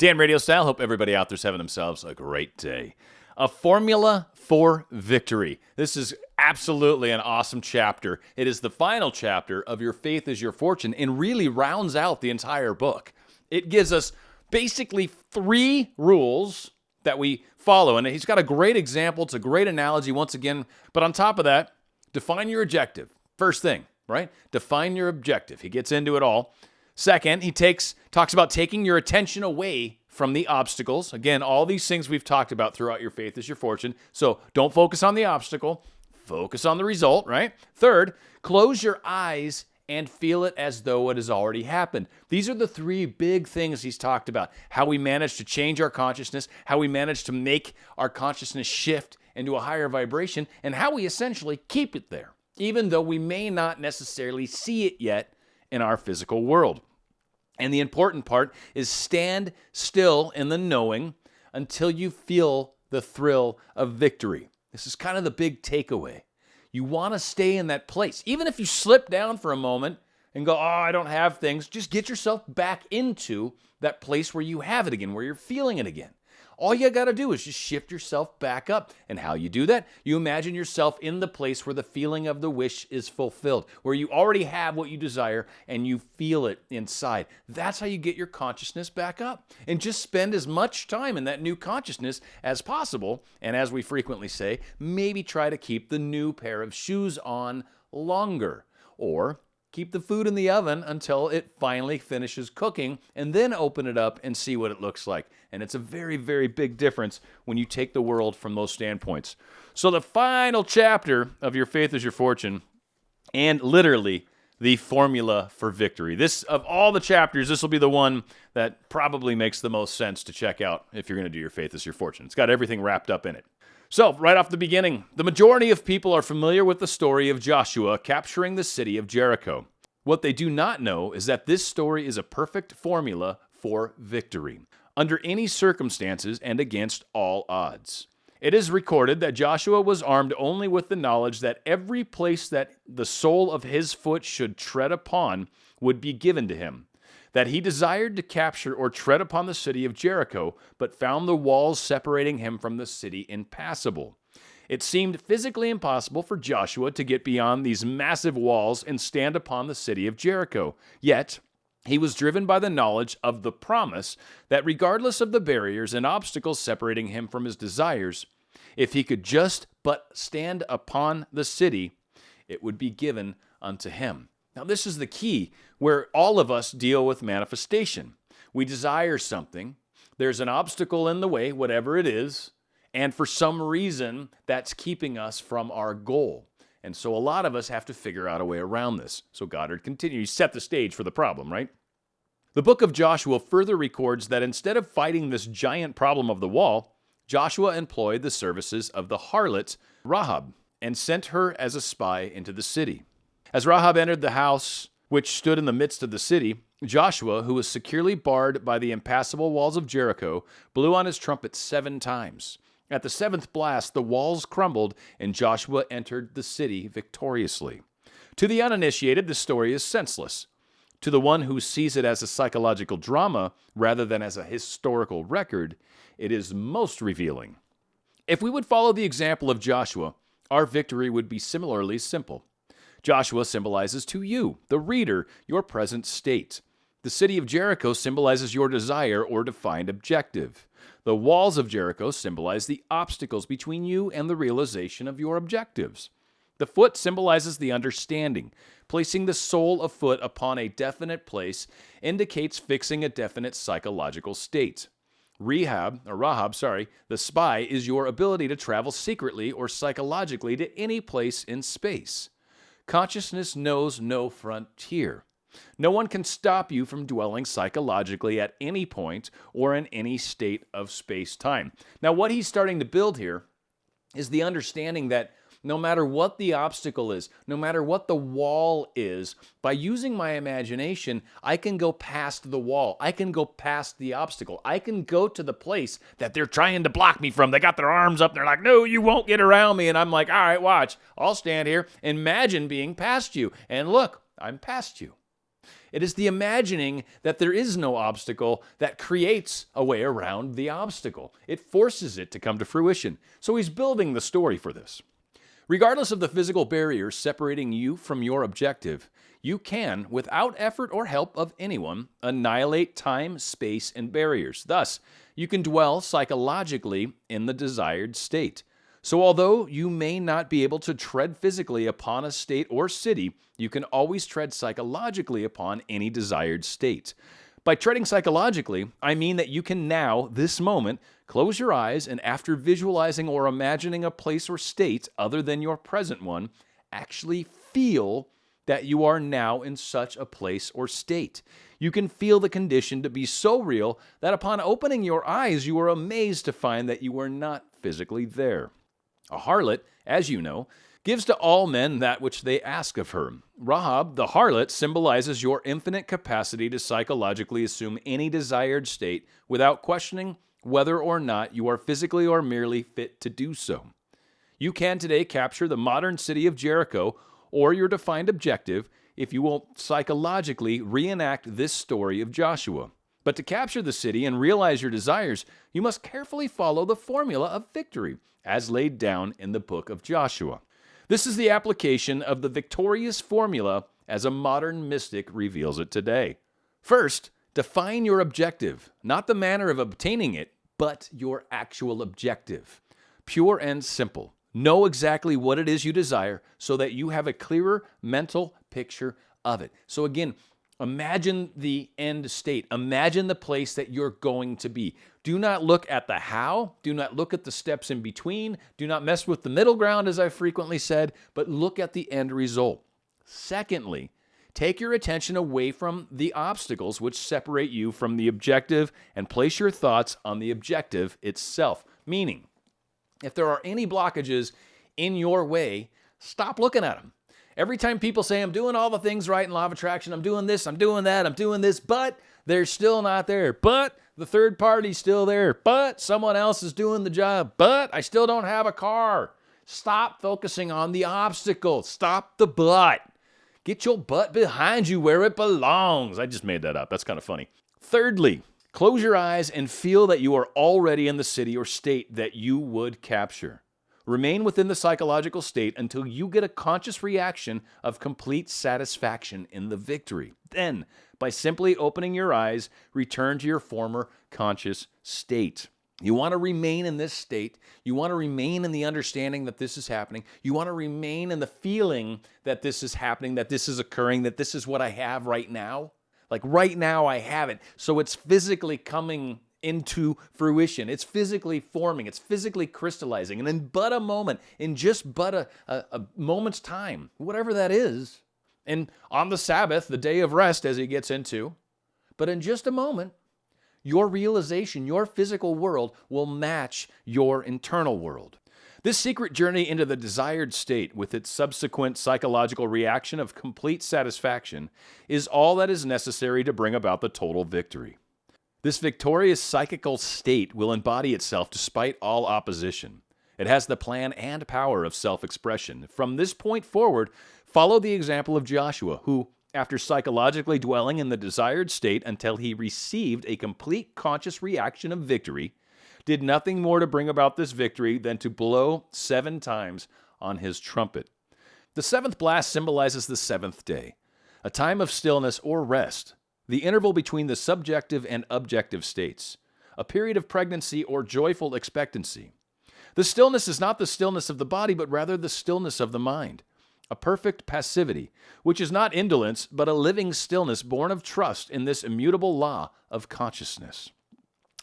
Dan RadioStyle. Hope everybody out there's having themselves a great day. A formula for victory. This is absolutely an awesome chapter. It is the final chapter of Your Faith is Your Fortune and really rounds out the entire book. It gives us basically 3 rules that we follow. And he's got a great example. It's a great analogy once again. But on top of that, define your objective. First thing, right? Define your objective. He gets into it all. Second, he talks about taking your attention away from the obstacles. Again, all these things we've talked about throughout Your Faith is Your Fortune. So don't focus on the obstacle. Focus on the result, right? Third, close your eyes and feel it as though it has already happened. These are the 3 big things he's talked about. How we manage to change our consciousness, how we manage to make our consciousness shift into a higher vibration, and how we essentially keep it there, even though we may not necessarily see it yet in our physical world. And the important part is stand still in the knowing until you feel the thrill of victory. This is kind of the big takeaway. You want to stay in that place. Even if you slip down for a moment and go, I don't have things, just get yourself back into that place where you have it again, where you're feeling it again. All you got to do is just shift yourself back up. And how you do that? You imagine yourself in the place where the feeling of the wish is fulfilled, where you already have what you desire and you feel it inside. That's how you get your consciousness back up. And just spend as much time in that new consciousness as possible. And as we frequently say, maybe try to keep the new pair of shoes on longer. Or keep the food in the oven until it finally finishes cooking and then open it up and see what it looks like. And it's a very, very big difference when you take the world from those standpoints. So the final chapter of Your Faith is Your Fortune, and literally the formula for victory. This, of all the chapters, this will be the one that probably makes the most sense to check out if you're going to do Your Faith is Your Fortune. It's got everything wrapped up in it. So, right off the beginning, the majority of people are familiar with the story of Joshua capturing the city of Jericho. What they do not know is that this story is a perfect formula for victory, under any circumstances and against all odds. It is recorded that Joshua was armed only with the knowledge that every place that the sole of his foot should tread upon would be given to him, that he desired to capture or tread upon the city of Jericho, but found the walls separating him from the city impassable. It seemed physically impossible for Joshua to get beyond these massive walls and stand upon the city of Jericho. Yet, he was driven by the knowledge of the promise that regardless of the barriers and obstacles separating him from his desires, if he could just but stand upon the city, it would be given unto him. Now, this is the key where all of us deal with manifestation. We desire something. There's an obstacle in the way, whatever it is, and for some reason, that's keeping us from our goal. And so a lot of us have to figure out a way around this. So Goddard continues, set the stage for the problem, right? The book of Joshua further records that instead of fighting this giant problem of the wall, Joshua employed the services of the harlot Rahab and sent her as a spy into the city. As Rahab entered the house which stood in the midst of the city, Joshua, who was securely barred by the impassable walls of Jericho, blew on his trumpet 7 times. At the 7th blast, the walls crumbled, and Joshua entered the city victoriously. To the uninitiated, the story is senseless. To the one who sees it as a psychological drama rather than as a historical record, it is most revealing. If we would follow the example of Joshua, our victory would be similarly simple. Joshua symbolizes to you, the reader, your present state. The city of Jericho symbolizes your desire or defined objective. The walls of Jericho symbolize the obstacles between you and the realization of your objectives. The foot symbolizes the understanding. Placing the sole of foot upon a definite place indicates fixing a definite psychological state. Rahab, the spy, is your ability to travel secretly or psychologically to any place in space. Consciousness knows no frontier. No one can stop you from dwelling psychologically at any point or in any state of space-time. Now, what he's starting to build here is the understanding that no matter what the obstacle is, no matter what the wall is, by using my imagination, I can go past the wall. I can go past the obstacle. I can go to the place that they're trying to block me from. They got their arms up. They're like, no, you won't get around me. And I'm like, all right, watch. I'll stand here. Imagine being past you. And look, I'm past you. It is the imagining that there is no obstacle that creates a way around the obstacle. It forces it to come to fruition. So he's building the story for this. Regardless of the physical barriers separating you from your objective, you can, without effort or help of anyone, annihilate time, space, and barriers. Thus, you can dwell psychologically in the desired state. So although you may not be able to tread physically upon a state or city, you can always tread psychologically upon any desired state. By treading psychologically, I mean that you can now, this moment, close your eyes and after visualizing or imagining a place or state other than your present one, actually feel that you are now in such a place or state. You can feel the condition to be so real that upon opening your eyes, you are amazed to find that you are not physically there. A harlot, as you know, gives to all men that which they ask of her. Rahab, the harlot, symbolizes your infinite capacity to psychologically assume any desired state without questioning whether or not you are physically or merely fit to do so. You can today capture the modern city of Jericho or your defined objective if you will psychologically reenact this story of Joshua. But to capture the city and realize your desires, you must carefully follow the formula of victory, as laid down in the book of Joshua. This is the application of the victorious formula as a modern mystic reveals it today. First, define your objective, not the manner of obtaining it, but your actual objective. Pure and simple. Know exactly what it is you desire so that you have a clearer mental picture of it. So again, imagine the end state. Imagine the place that you're going to be. Do not look at the how. Do not look at the steps in between. Do not mess with the middle ground, as I frequently said, but look at the end result. Secondly, take your attention away from the obstacles which separate you from the objective and place your thoughts on the objective itself. Meaning, if there are any blockages in your way, stop looking at them. Every time people say, I'm doing all the things right in law of attraction, I'm doing this, I'm doing that, I'm doing this, but they're still not there. But the third party's still there. But someone else is doing the job. But I still don't have a car. Stop focusing on the obstacle. Stop the but. Get your butt behind you where it belongs. I just made that up. That's kind of funny. Thirdly, close your eyes and feel that you are already in the city or state that you would capture. Remain within the psychological state until you get a conscious reaction of complete satisfaction in the victory. Then, by simply opening your eyes, return to your former conscious state. You want to remain in this state. You want to remain in the understanding that this is happening. You want to remain in the feeling that this is happening, that this is occurring, that this is what I have right now. Like right now I have it. So it's physically coming into fruition. It's physically forming. It's physically crystallizing. And in but a moment, in just but a moment's time, whatever that is, and on the Sabbath, the day of rest as he gets into, but in just a moment, your realization, your physical world will match your internal world. This secret journey into the desired state with its subsequent psychological reaction of complete satisfaction is all that is necessary to bring about the total victory. This victorious psychical state will embody itself despite all opposition. It has the plan and power of self-expression. From this point forward, follow the example of Joshua, who, after psychologically dwelling in the desired state until he received a complete conscious reaction of victory, did nothing more to bring about this victory than to blow 7 times on his trumpet. The 7th blast symbolizes the 7th day, a time of stillness or rest, the interval between the subjective and objective states, a period of pregnancy or joyful expectancy. The stillness is not the stillness of the body, but rather the stillness of the mind, a perfect passivity, which is not indolence, but a living stillness born of trust in this immutable law of consciousness.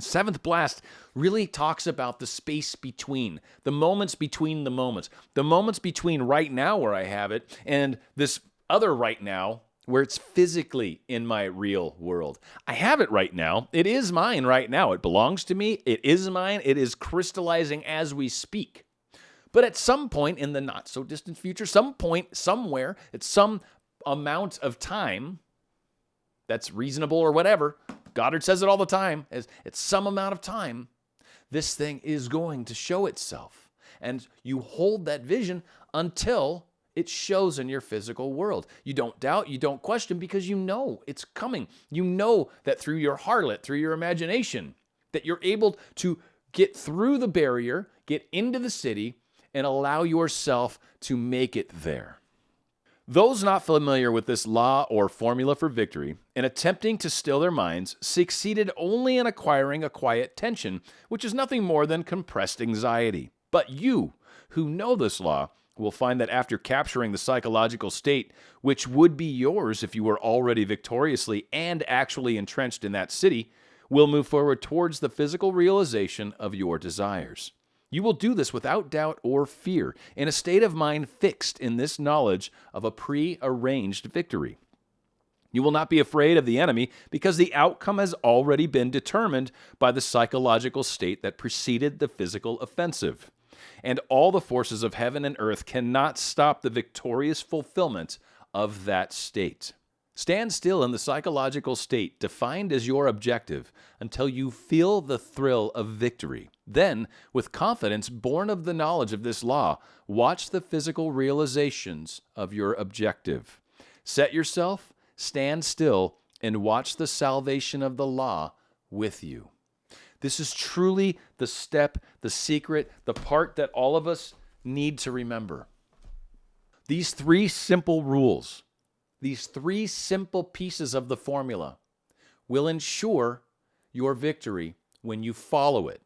7th blast really talks about the space between, the moments between the moments between right now where I have it and this other right now where it's physically in my real world. I have it right now. It is mine right now. It belongs to me. It is mine. It is crystallizing as we speak. But at some point in the not so distant future, some point, somewhere, at some amount of time that's reasonable or whatever, Goddard says it all the time, at some amount of time, this thing is going to show itself. And you hold that vision until It shows in your physical world. You don't doubt, you don't question, because you know it's coming. You know that through your harlot, through your imagination, that you're able to get through the barrier, get into the city, and allow yourself to make it there. Those not familiar with this law or formula for victory, in attempting to still their minds, succeeded only in acquiring a quiet tension, which is nothing more than compressed anxiety. But you, who know this law, will find that after capturing the psychological state, which would be yours if you were already victoriously and actually entrenched in that city, will move forward towards the physical realization of your desires. You will do this without doubt or fear, in a state of mind fixed in this knowledge of a pre-arranged victory. You will not be afraid of the enemy because the outcome has already been determined by the psychological state that preceded the physical offensive. And all the forces of heaven and earth cannot stop the victorious fulfillment of that state. Stand still in the psychological state defined as your objective until you feel the thrill of victory. Then, with confidence born of the knowledge of this law, watch the physical realizations of your objective. Set yourself, stand still, and watch the salvation of the law with you. This is truly the step, the secret, the part that all of us need to remember. These three simple rules, these three simple pieces of the formula will ensure your victory when you follow it.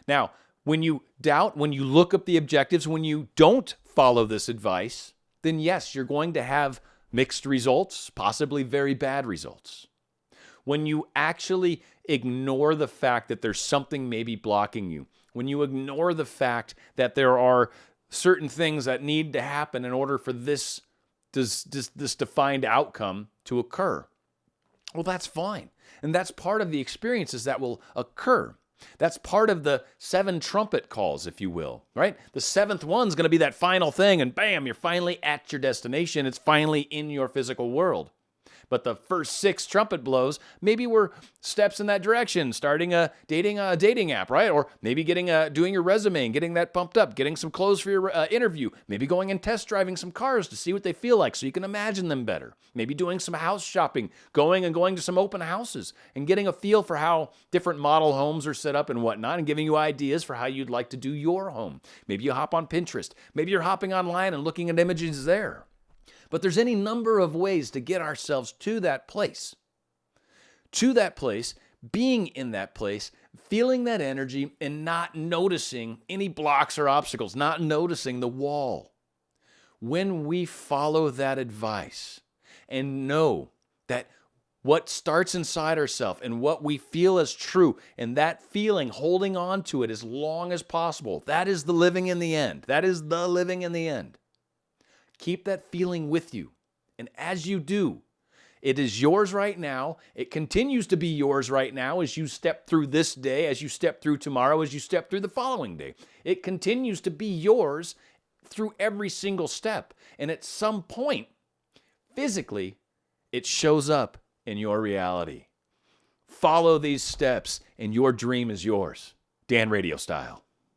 Now, when you doubt, when you look up the objectives, when you don't follow this advice, then yes, you're going to have mixed results, possibly very bad results. When you actually ignore the fact that there's something maybe blocking you, when you ignore the fact that there are certain things that need to happen in order for this defined outcome to occur, well, that's fine. And that's part of the experiences that will occur. That's part of the 7 trumpet calls, if you will, right? The 7th one's going to be that final thing, and bam, you're finally at your destination. It's finally in your physical world. But the first 6 trumpet blows maybe were steps in that direction, starting a dating app, right? Or maybe doing your resume and getting that pumped up, getting some clothes for your interview, maybe going and test driving some cars to see what they feel like so you can imagine them better. Maybe doing some house shopping, going to some open houses and getting a feel for how different model homes are set up and whatnot, and giving you ideas for how you'd like to do your home. Maybe you hop on Pinterest. Maybe you're hopping online and looking at images there. But there's any number of ways to get ourselves to that place. To that place, being in that place, feeling that energy, and not noticing any blocks or obstacles, not noticing the wall. When we follow that advice and know that what starts inside ourselves and what we feel as true, and that feeling, holding on to it as long as possible, that is the living in the end. That is the living in the end. Keep that feeling with you. And as you do, it is yours right now. It continues to be yours right now as you step through this day, as you step through tomorrow, as you step through the following day. It continues to be yours through every single step. And at some point, physically, it shows up in your reality. Follow these steps and your dream is yours. Dan Radio Style.